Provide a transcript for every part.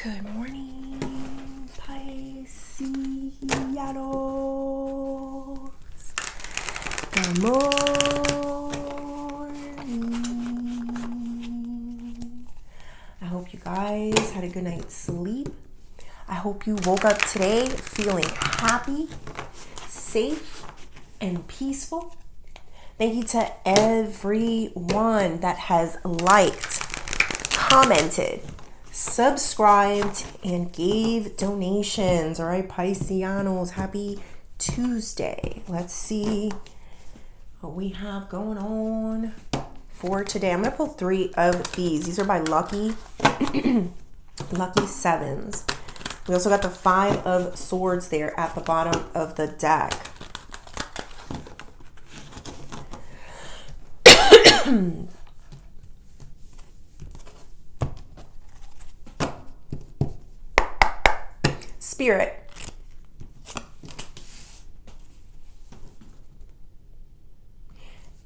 Good morning, Pisces. Good morning. I hope you guys had a good night's sleep. I hope you woke up today feeling happy, safe, and peaceful. Thank you to everyone that has liked, commented, subscribed, and gave donations. All right, Pisceanos, happy Tuesday. Let's see what we have going on for today. I'm going to pull 3 of these. These are by Lucky Sevens. We also got the 5 of Swords there at the bottom of the deck. Spirit.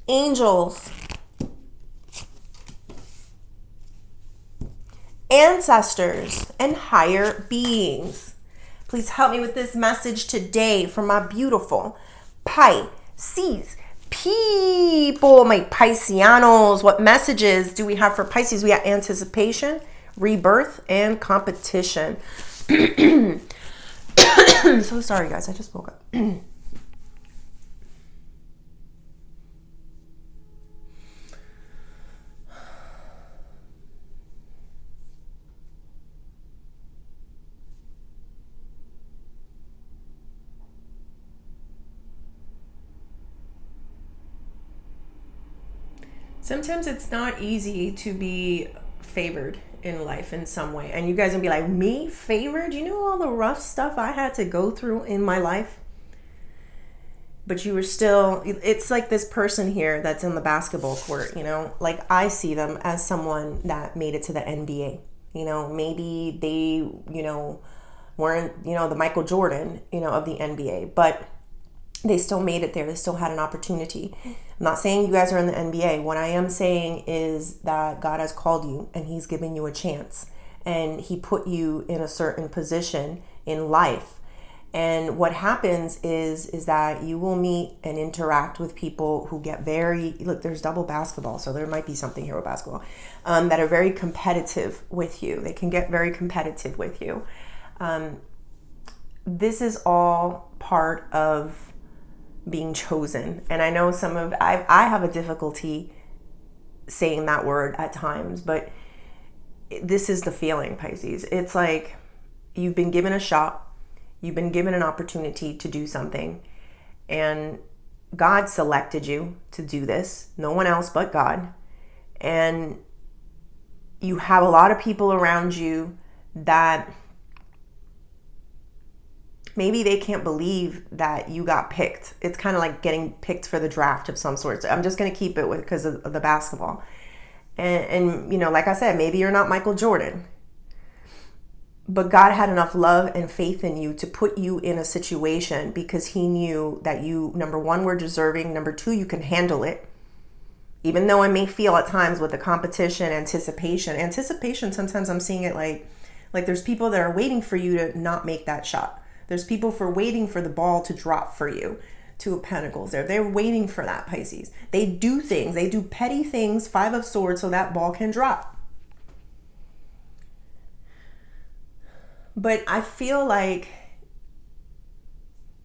Angels. Ancestors and higher beings. Please help me with this message today from my beautiful Pisces people, my Pisceanos. What messages do we have for Pisces? We have anticipation, rebirth, and competition. So sorry, guys. I just woke up. Sometimes it's not easy to be favored in life in some way. And you guys gonna be like, me favored? You know all the rough stuff I had to go through in my life? But you were still, it's like this person here that's in the basketball court, you know? Like, I see them as someone that made it to the NBA. You know, maybe they, weren't, the Michael Jordan, of the NBA. But they still made it there. They still had an opportunity. I'm not saying you guys are in the NBA. What I am saying is that God has called you and he's giving you a chance. And he put you in a certain position in life. And what happens is that you will meet and interact with people who get look, there's double basketball, so there might be something here with basketball, that are very competitive with you. They can get very competitive with you. This is all part of being chosen. And I know I have a difficulty saying that word at times, but this is the feeling, Pisces. It's like you've been given a shot. You've been given an opportunity to do something, and God selected you to do this. No one else but God. And you have a lot of people around you that maybe they can't believe that you got picked. It's kind of like getting picked for the draft of some sort. So I'm just going to keep it because of the basketball. And like I said, maybe you're not Michael Jordan. But God had enough love and faith in you to put you in a situation because he knew that you, number one, were deserving. Number two, you can handle it. Even though it may feel at times with the competition, anticipation, sometimes I'm seeing it like there's people that are waiting for you to not make that shot. There's people waiting for the ball to drop for you. 2 of Pentacles there. They're waiting for that, Pisces. They do things. They do petty things, 5 of Swords, so that ball can drop. But I feel like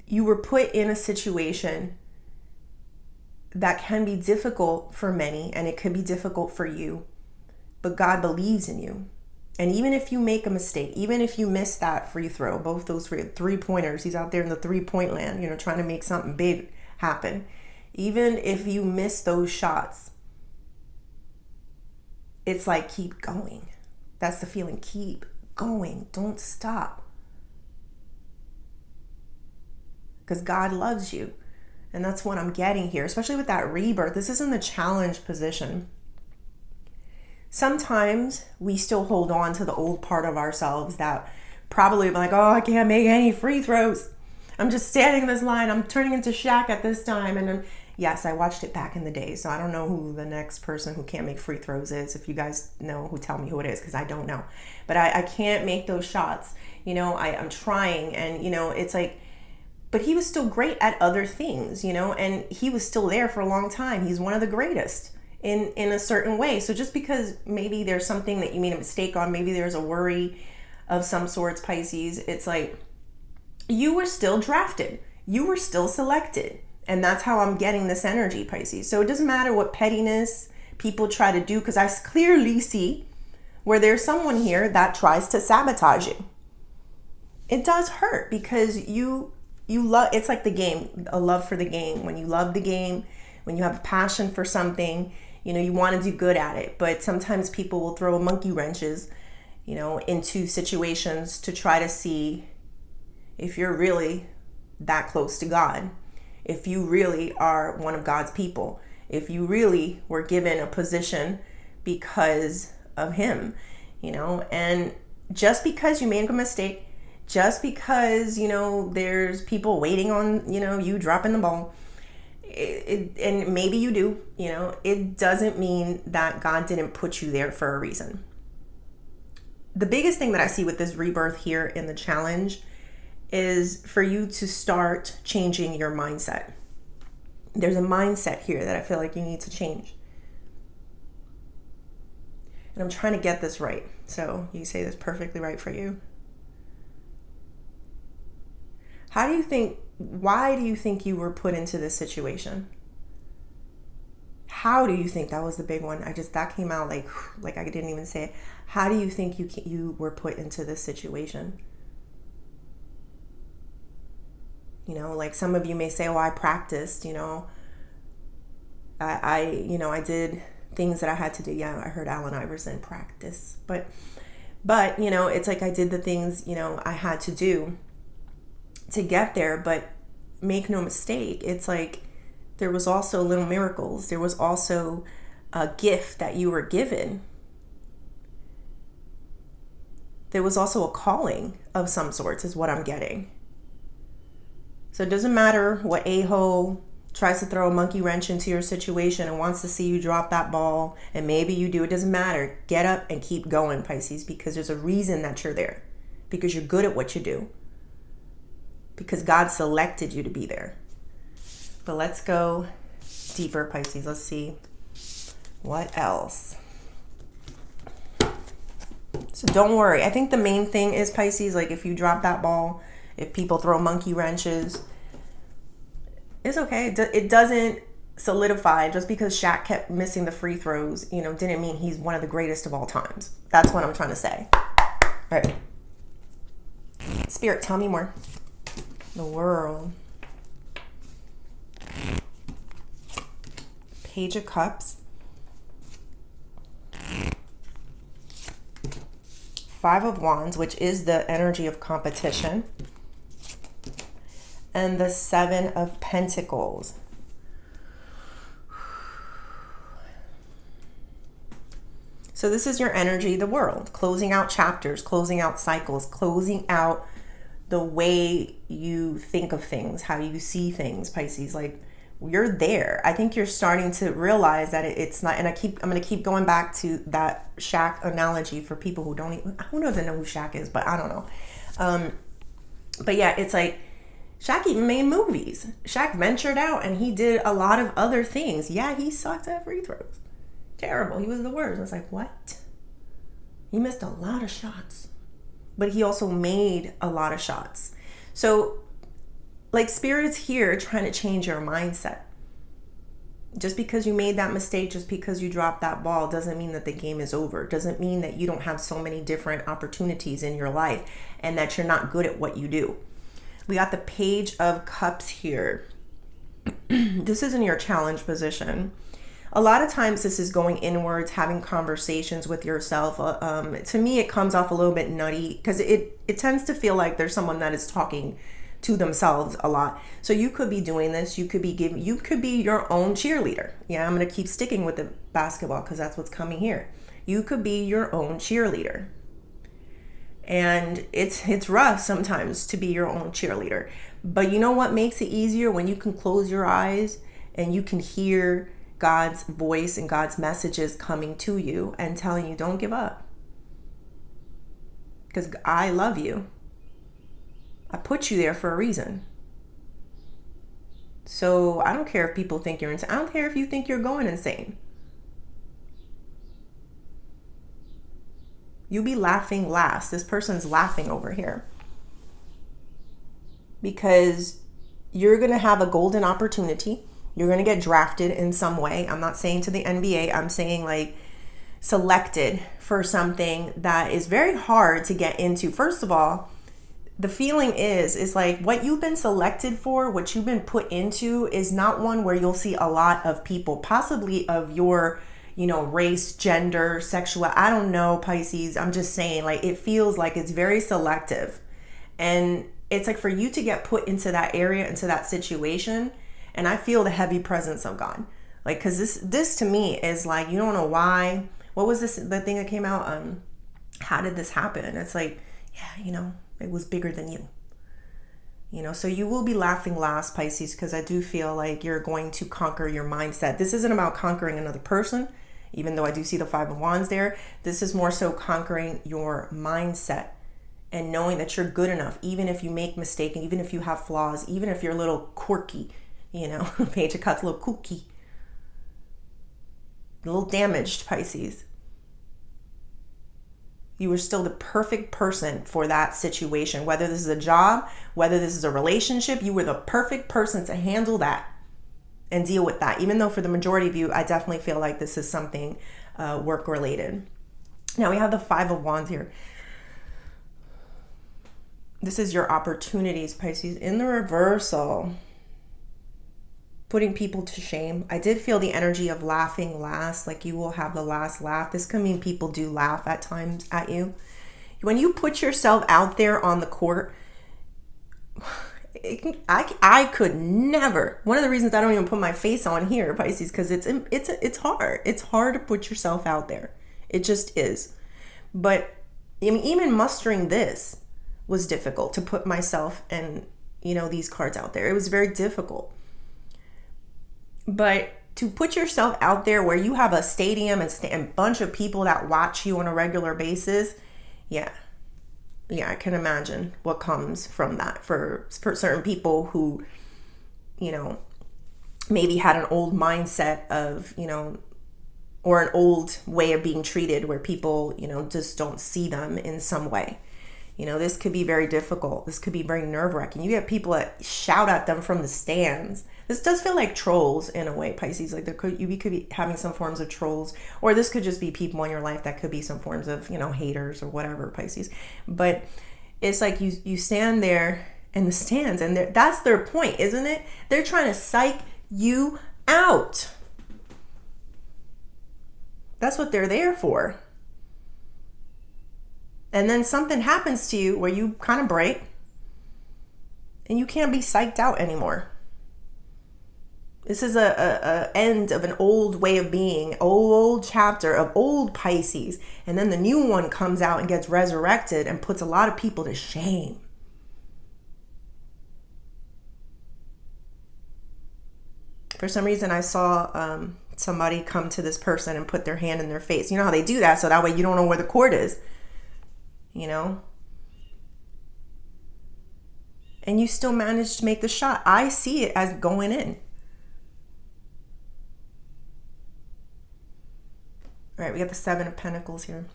you were put in a situation that can be difficult for many, and it could be difficult for you. But God believes in you. And even if you make a mistake, even if you miss that free throw, both those 3-pointers, he's out there in the 3-point land, trying to make something big happen. Even if you miss those shots, it's like, keep going. That's the feeling. Keep going. Don't stop. Because God loves you. And that's what I'm getting here, especially with that rebirth. This is in the challenge position. Sometimes we still hold on to the old part of ourselves that probably like, oh, I can't make any free throws. I'm just standing in this line. I'm turning into Shaq at this time. And Yes, I watched it back in the day, so I don't know who the next person who can't make free throws is. If you guys know, who, tell me who it is, because I don't know. But I can't make those shots. I'm trying, and it's like, but he was still great at other things, and he was still there for a long time. He's one of the greatest in a certain way. So just because maybe there's something that you made a mistake on, maybe there's a worry of some sorts, Pisces, it's like, you were still drafted. You were still selected. And that's how I'm getting this energy, Pisces. So it doesn't matter what pettiness people try to do, because I clearly see where there's someone here that tries to sabotage you. It does hurt, because you love, it's like the game, a love for the game. When you love the game, when you have a passion for something, you want to do good at it. But sometimes people will throw monkey wrenches, into situations to try to see if you're really that close to God, if you really are one of God's people, if you really were given a position because of him, and just because you made a mistake, just because, there's people waiting on, you dropping the ball, and maybe you do, it doesn't mean that God didn't put you there for a reason. The biggest thing that I see with this rebirth here in the challenge is for you to start changing your mindset. There's a mindset here that I feel like you need to change. And I'm trying to get this right. So you say this perfectly right for you. Why do you think you were put into this situation? How do you think, that was the big one. That came out like I didn't even say it. How do you think you were put into this situation? Like some of you may say, I practiced, I did things that I had to do. Yeah, I heard Allen Iverson, practice. But it's like I did the things, I had to do to get there. But make no mistake, it's like there was also little miracles. There was also a gift that you were given. There was also a calling of some sorts, is what I'm getting. So it doesn't matter what a-hole tries to throw a monkey wrench into your situation and wants to see you drop that ball, and maybe you do. It doesn't matter. Get up and keep going, Pisces, because there's a reason that you're there. Because you're good at what you do. Because God selected you to be there. But let's go deeper, Pisces. Let's see what else. So don't worry. I think the main thing is, Pisces, like if you drop that ball, if people throw monkey wrenches, it's okay. It doesn't solidify. Just because Shaq kept missing the free throws, didn't mean he's one of the greatest of all times. That's what I'm trying to say. All right. Spirit, tell me more. The world. Page of Cups. 5 of Wands, which is the energy of competition. And the 7 of Pentacles. So this is your energy, the world. Closing out chapters, closing out cycles, closing out the way you think of things, how you see things, Pisces. Like, you're there. I think you're starting to realize that it's not, and I'm going to keep going back to that Shaq analogy for people who don't even, who doesn't know who Shaq is, but I don't know. But yeah, it's like, Shaq even made movies. Shaq ventured out and he did a lot of other things. Yeah, he sucked at free throws. Terrible. He was the worst. I was like, what? He missed a lot of shots. But he also made a lot of shots. So, like, Spirit's here trying to change your mindset. Just because you made that mistake, just because you dropped that ball, doesn't mean that the game is over. Doesn't mean that you don't have so many different opportunities in your life and that you're not good at what you do. We got the Page of Cups here. This is in your challenge position. A lot of times this is going inwards, having conversations with yourself. To me, it comes off a little bit nutty because it tends to feel like there's someone that is talking to themselves a lot. So you could be doing this. You could be your own cheerleader. Yeah, I'm going to keep sticking with the basketball because that's what's coming here. You could be your own cheerleader. And it's rough sometimes to be your own cheerleader. But you know what makes it easier? When you can close your eyes and you can hear God's voice and God's messages coming to you and telling you, don't give up. Because I love you. I put you there for a reason. So I don't care if people think you're insane. I don't care if you think you're going insane. You be laughing last. This person's laughing over here. Because you're going to have a golden opportunity. You're going to get drafted in some way. I'm not saying to the NBA. I'm saying like selected for something that is very hard to get into. First of all, the feeling is like what you've been selected for, what you've been put into is not one where you'll see a lot of people, possibly of your, race, gender, sexual. I don't know, Pisces. I'm just saying, like, it feels like it's very selective. And it's like for you to get put into that area, into that situation. And I feel the heavy presence of God. Like, because this to me is like, you don't know why. What was this, the thing that came out? How did this happen? And it's like, yeah, it was bigger than you. So you will be laughing last, Pisces, because I do feel like you're going to conquer your mindset. This isn't about conquering another person, even though I do see the 5 of Wands there. This is more so conquering your mindset and knowing that you're good enough, even if you make mistakes, even if you have flaws, even if you're a little quirky, Page of Cups, a little kooky, a little damaged, Pisces. You are still the perfect person for that situation. Whether this is a job, whether this is a relationship, you were the perfect person to handle that and deal with that. Even though for the majority of you, I definitely feel like this is something work related. Now we have the 5 of Wands here. This is your opportunities, Pisces. In the reversal, putting people to shame. I did feel the energy of laughing last, like you will have the last laugh. This could mean people do laugh at times at you. When you put yourself out there on the court, I could never. One of the reasons I don't even put my face on here, Pisces, because it's hard. It's hard to put yourself out there. It just is. But I mean, even mustering this was difficult, to put myself and these cards out there. It was very difficult. But to put yourself out there where you have a stadium and a bunch of people that watch you on a regular basis, yeah, I can imagine what comes from that for certain people who, maybe had an old mindset of, or an old way of being treated where people, just don't see them in some way. This could be very difficult. This could be very nerve-wracking. You get people that shout at them from the stands. This does feel like trolls in a way, Pisces. Like you could be having some forms of trolls, or this could just be people in your life that could be some forms of, haters or whatever, Pisces. But it's like you stand there in the stands, and that's their point, isn't it? They're trying to psych you out. That's what they're there for. And then something happens to you where you kind of break and you can't be psyched out anymore. This is a end of an old way of being, old chapter of old Pisces. And then the new one comes out and gets resurrected and puts a lot of people to shame. For some reason, I saw somebody come to this person and put their hand in their face. You know how they do that, so that way you don't know where the cord is. And you still managed to make the shot. I see it as going in. All right, we got the 7 of Pentacles here.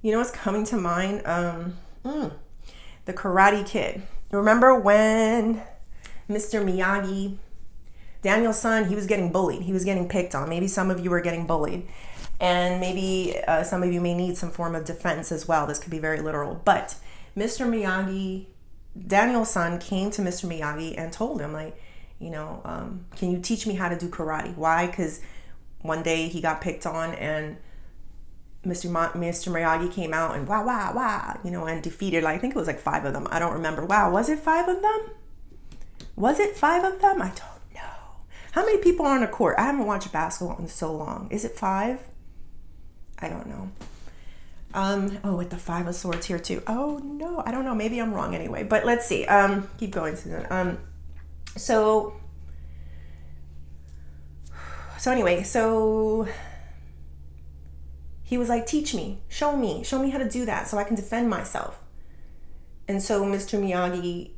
You know what's coming to mind? The Karate Kid. Remember when Mr. Miyagi, Daniel's son, he was getting bullied. He was getting picked on. Maybe some of you are getting bullied. And maybe some of you may need some form of defense as well. This could be very literal. But Mr. Miyagi, Daniel's son, came to Mr. Miyagi and told him, like, can you teach me how to do karate? Why? Because one day he got picked on and Mr. Miyagi came out and and defeated, I think it was like 5 of them. I don't remember. Wow, was it 5 of them? Was it 5 of them? I don't know. How many people are on a court? I haven't watched basketball in so long. Is it 5? I don't know. With the Five of Swords here too. Oh no, I don't know. Maybe I'm wrong anyway. But let's see. Keep going, Susan. So anyway, so he was like, teach me, show me how to do that so I can defend myself. And so Mr. Miyagi,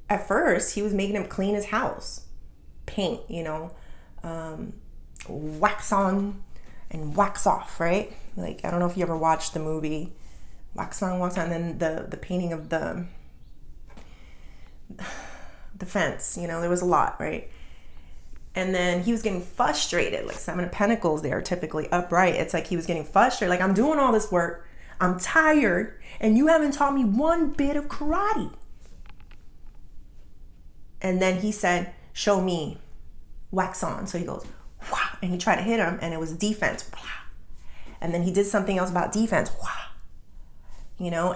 at first, he was making him clean his house, paint, wax on and wax off, right? Like, I don't know if you ever watched the movie Wax On, Wax On, and then the painting of the fence, there was a lot, right? And then he was getting frustrated, like Seven of Pentacles, they are typically upright. It's like he was getting frustrated, like, I'm doing all this work, I'm tired, and you haven't taught me one bit of karate. And then he said, show me, wax on. So he goes, wah, and he tried to hit him, and it was defense. Wah. And then he did something else about defense. Wah.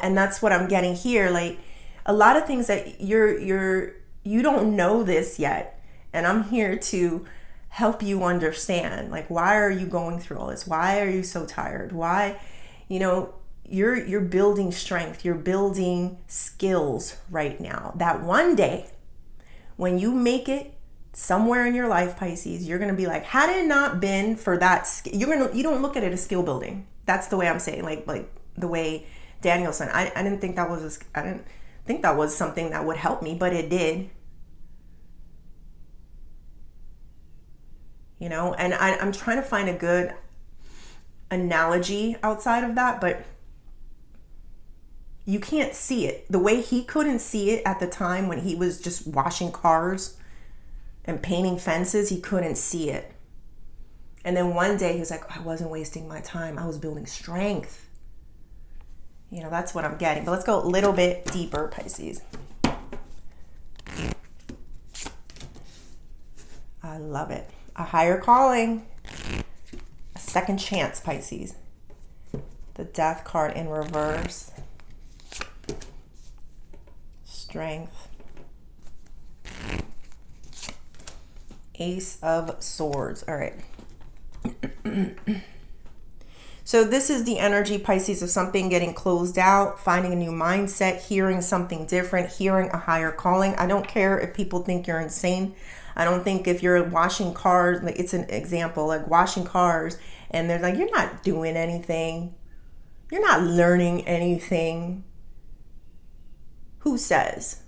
And that's what I'm getting here. Like, a lot of things that you don't know this yet. And I'm here to help you understand, like, why are you going through all this? Why are you so tired? Why, you're building strength. You're building skills right now that one day, when you make it somewhere in your life, Pisces, you're going to be like, had it not been for that, you don't look at it as skill building. That's the way I'm saying, like the way Daniel said. I didn't think that was something that would help me, but it did. And I'm trying to find a good analogy outside of that, but you can't see it. The way he couldn't see it at the time when he was just washing cars and painting fences, he couldn't see it. And then one day he was like, I wasn't wasting my time. I was building strength. That's what I'm getting. But let's go a little bit deeper, Pisces. I love it. A higher calling. A second chance, Pisces. The Death card in reverse. Strength. Ace of Swords. All right. So this is the energy, Pisces, of something getting closed out, finding a new mindset, hearing something different, hearing a higher calling. I don't care if people think you're insane. I don't think if you're washing cars, like, it's an example, like washing cars, and they're like, you're not doing anything. You're not learning anything. Who says?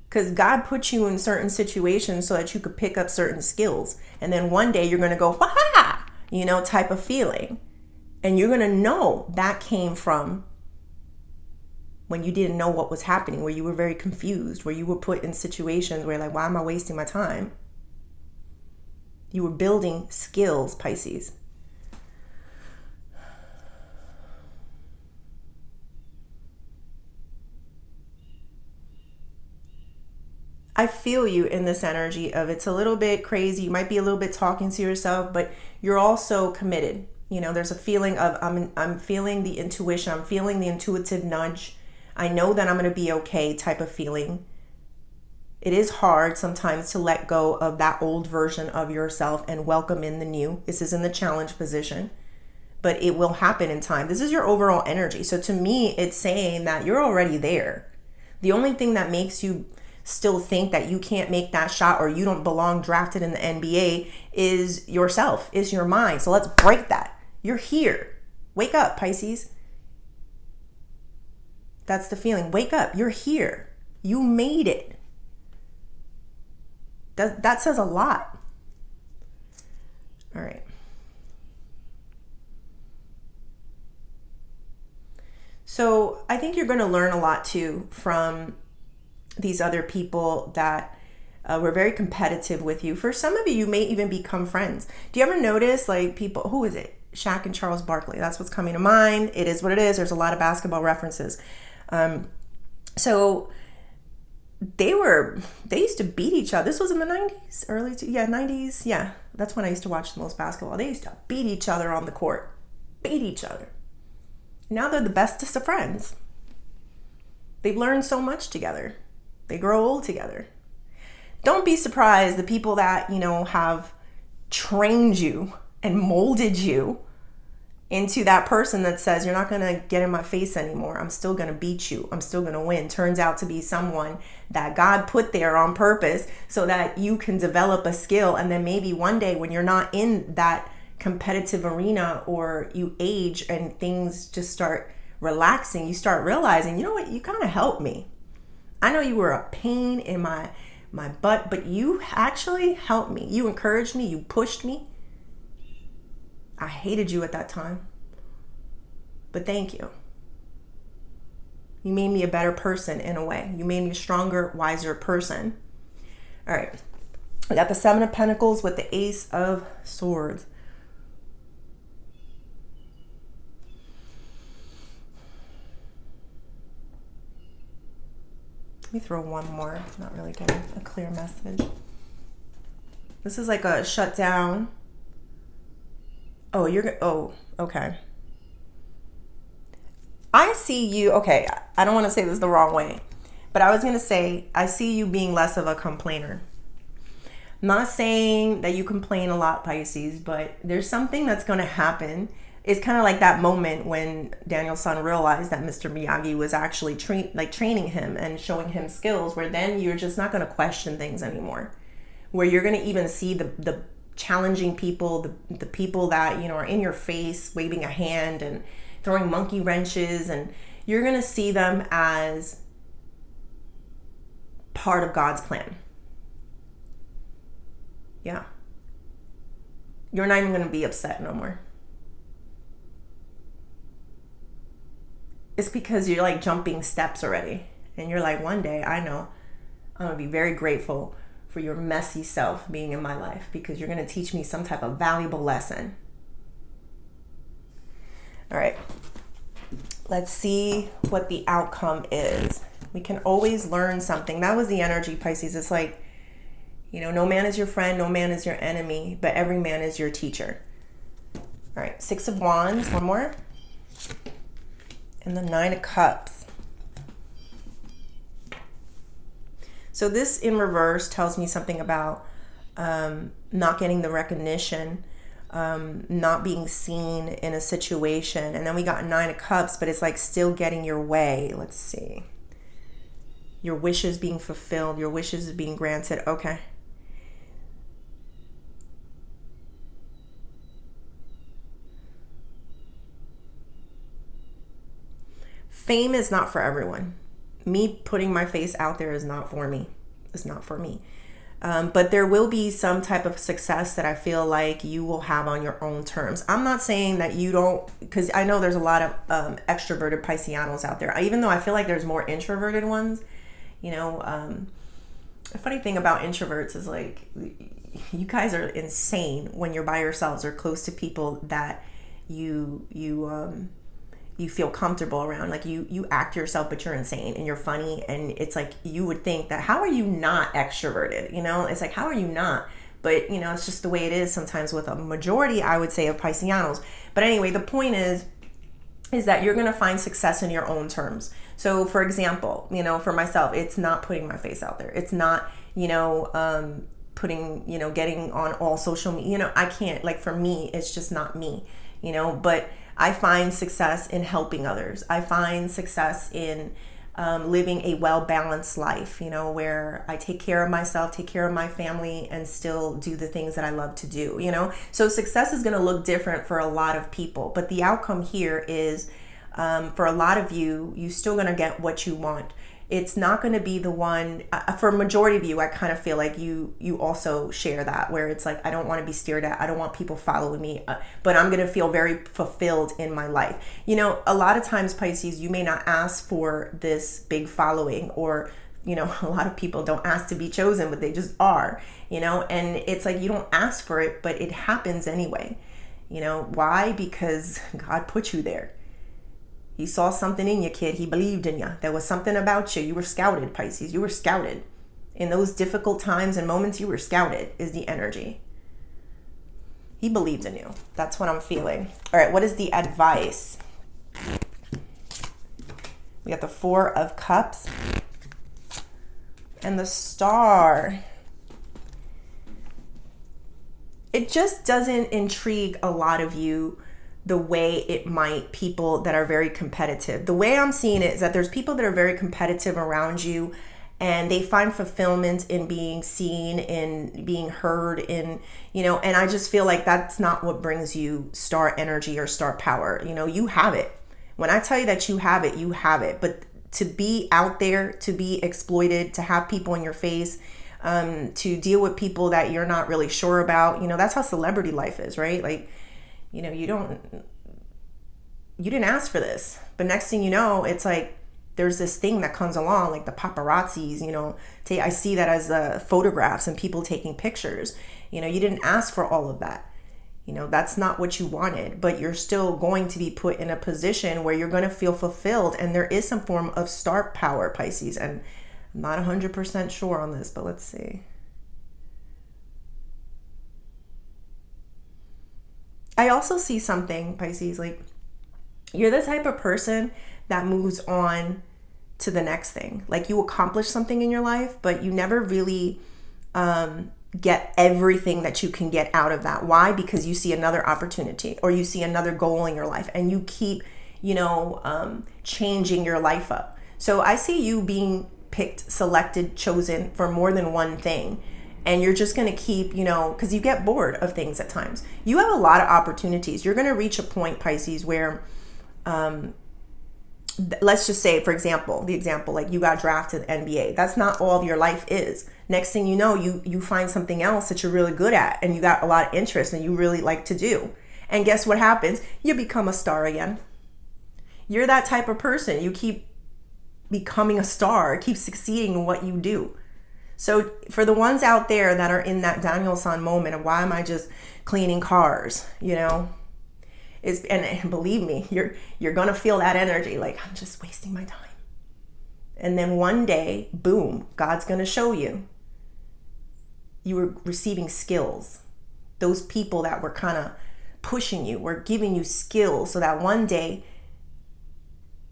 Because God put you in certain situations so that you could pick up certain skills. And then one day you're going to go, ha, type of feeling. And you're going to know that came from when you didn't know what was happening, where you were very confused, where you were put in situations where, like, why am I wasting my time? You were building skills, Pisces. I feel you in this energy of, it's a little bit crazy. You might be a little bit talking to yourself, but you're also committed. There's a feeling of, I'm feeling the intuition. I'm feeling the intuitive nudge. I know that I'm going to be okay type of feeling. It is hard sometimes to let go of that old version of yourself and welcome in the new. This is in the challenge position, but it will happen in time. This is your overall energy. So to me, it's saying that you're already there. The only thing that makes you still think that you can't make that shot or you don't belong drafted in the NBA is yourself, is your mind. So let's break that. You're here. Wake up, Pisces. That's the feeling. Wake up. You're here. You made it. That says a lot. All right. So I think you're going to learn a lot too from these other people that were very competitive with you. For some of you, you may even become friends. Do you ever notice, like, people, who is it? Shaq and Charles Barkley. That's what's coming to mind. It is what it is. There's a lot of basketball references. So they used to beat each other. This was in the 90s, 90s. Yeah, that's when I used to watch the most basketball. They used to beat each other on the court. Beat each other. Now they're the bestest of friends. They've learned so much together. They grow old together. Don't be surprised the people that, have trained you and molded you into that person that says, you're not going to get in my face anymore. I'm still going to beat you. I'm still going to win. Turns out to be someone that God put there on purpose so that you can develop a skill. And then maybe one day when you're not in that competitive arena, or you age and things just start relaxing, you start realizing, you know what, you kind of helped me. I know you were a pain in my butt, but you actually helped me. You encouraged me. You pushed me. I hated you at that time, but thank you. You made me a better person in a way. You made me a stronger, wiser person. All right. We got the Seven of Pentacles with the Ace of Swords. Let me throw one more. I'm not really getting a clear message. This is like a shutdown. Oh, okay. I see you, okay, I don't want to say this the wrong way, but I was going to say, I see you being less of a complainer. I'm not saying that you complain a lot, Pisces, but there's something that's going to happen. It's kind of like that moment when Daniel's son realized that Mr. Miyagi was actually training him and showing him skills, where then you're just not going to question things anymore. Where you're going to even see the challenging people, the people that, you know, are in your face, waving a hand and throwing monkey wrenches, and you're going to see them as part of God's plan. Yeah. You're not even going to be upset no more. It's because you're like jumping steps already. And you're like, one day, I know, I'm going to be very grateful for your messy self being in my life, because you're going to teach me some type of valuable lesson. All right. Let's see what the outcome is. We can always learn something. That was the energy, Pisces. It's like, you know, no man is your friend, no man is your enemy, but every man is your teacher. All right. Six of Wands. One more. And the Nine of Cups. So this in reverse tells me something about not getting the recognition, not being seen in a situation. And then we got Nine of Cups, but it's like still getting your way. Let's see. Your wishes being fulfilled. Your wishes being granted. Okay. Fame is not for everyone. Me putting my face out there is not for me. It's not for me. But there will be some type of success that I feel like you will have on your own terms. I'm not saying that you don't, because I know there's a lot of extroverted Pisceanos out there. Even though I feel like there's more introverted ones, you know, the funny thing about introverts is like, you guys are insane when you're by yourselves or close to people that you feel comfortable around. Like you act yourself, but you're insane and you're funny. And it's like, you would think that, how are you not extroverted? You know, it's like, how are you not? But you know, it's just the way it is sometimes with a majority, I would say, of Pisceanos. But anyway, the point is that you're going to find success in your own terms. So for example, you know, for myself, it's not putting my face out there. It's not, you know, putting, you know, getting on all social media, you know, I can't, like, for me, it's just not me, you know, but I find success in helping others. I find success in living a well-balanced life, you know, where I take care of myself, take care of my family, and still do the things that I love to do, you know? So success is going to look different for a lot of people, but the outcome here is, for a lot of you, you're still going to get what you want. It's not going to be the one, for a majority of you, I kind of feel like you also share that, where it's like, I don't want to be stared at. I don't want people following me, but I'm going to feel very fulfilled in my life. You know, a lot of times, Pisces, you may not ask for this big following, or, you know, a lot of people don't ask to be chosen, but they just are, you know, and it's like, you don't ask for it, but it happens anyway. You know, why? Because God put you there. He saw something in you, kid. He believed in you. There was something about you. You were scouted, Pisces. You were scouted. In those difficult times and moments, you were scouted, is the energy. He believed in you. That's what I'm feeling. All right, what is the advice? We got the Four of Cups and the Star. It just doesn't intrigue a lot of you the way it might people that are very competitive. The way I'm seeing it is that there's people that are very competitive around you, and they find fulfillment in being seen, in being heard, in, you know, and I just feel like that's not what brings you star energy or star power. You know, you have it. When I tell you that you have it, you have it. But to be out there, to be exploited, to have people in your face, to deal with people that you're not really sure about, you know, that's how celebrity life is, right? Like, you know, you didn't ask for this, but next thing you know, it's like there's this thing that comes along, like the paparazzis, you know. I see that as photographs and people taking pictures. You know, you didn't ask for all of that. You know, that's not what you wanted, but you're still going to be put in a position where you're going to feel fulfilled, and there is some form of star power, Pisces. And I'm not 100% sure on this, but let's see. I also see something, Pisces, like you're the type of person that moves on to the next thing. Like you accomplish something in your life, but you never really get everything that you can get out of that. Why? Because you see another opportunity, or you see another goal in your life, and you keep, you know, changing your life up. So I see you being picked, selected, chosen for more than one thing. And you're just going to keep, you know, because you get bored of things at times. You have a lot of opportunities. You're going to reach a point, Pisces, where let's just say, for example, like you got drafted to the NBA. That's not all your life is. Next thing you know, you find something else that you're really good at, and you got a lot of interest and you really like to do. And guess what happens? You become a star again. You're that type of person. You keep becoming a star, keep succeeding in what you do. So for the ones out there that are in that Daniel-san moment of why am I just cleaning cars, you know, and believe me, you're gonna feel that energy, like I'm just wasting my time. And then one day, boom, God's gonna show you were receiving skills. Those people that were kind of pushing you were giving you skills so that one day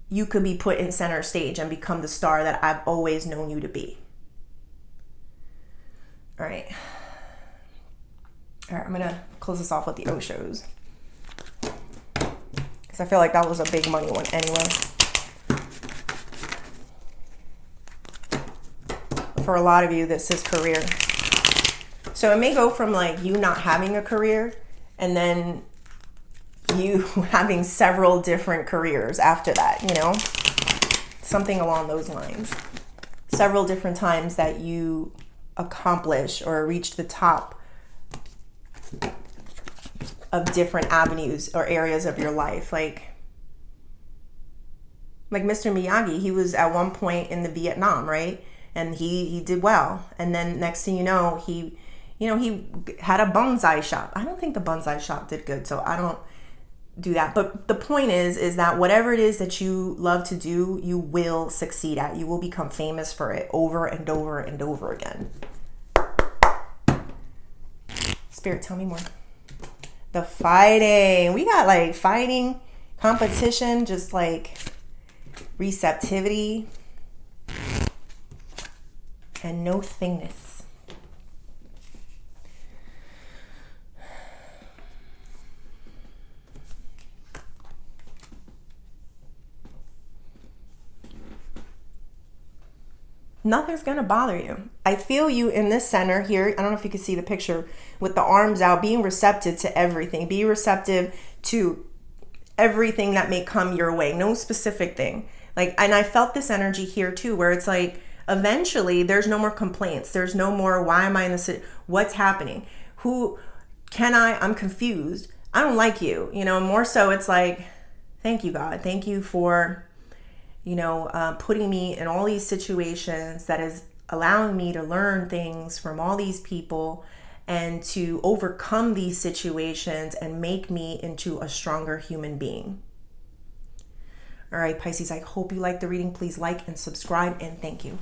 you could be put in center stage and become the star that I've always known you to be. All right, I'm gonna close this off with the Oshos, because I feel like that was a big money one anyway. For a lot of you, this is career. So it may go from like you not having a career, and then you having several different careers after that, you know, something along those lines. Several different times that you accomplish or reach the top of different avenues or areas of your life. Like Mr. Miyagi, he was at one point in the Vietnam, right? And he did well. And then next thing you know, he had a bonsai shop. I don't think the bonsai shop did good, so I don't do that. But the point is that whatever it is that you love to do, you will succeed at. You will become famous for it over and over and over again. Spirit, tell me more. The fighting. We got like fighting, competition, just like receptivity, and no thingness. Nothing's going to bother you. I feel you in this center here. I don't know if you can see the picture with the arms out, being receptive to everything. Be receptive to everything that may come your way. No specific thing. Like, and I felt this energy here too, where it's like, eventually there's no more complaints. There's no more, why am I in this? What's happening? I'm confused. I don't like you. You know, more so it's like, thank you, God. Thank you for, putting me in all these situations that is allowing me to learn things from all these people and to overcome these situations and make me into a stronger human being. All right, Pisces, I hope you liked the reading. Please like and subscribe, and thank you.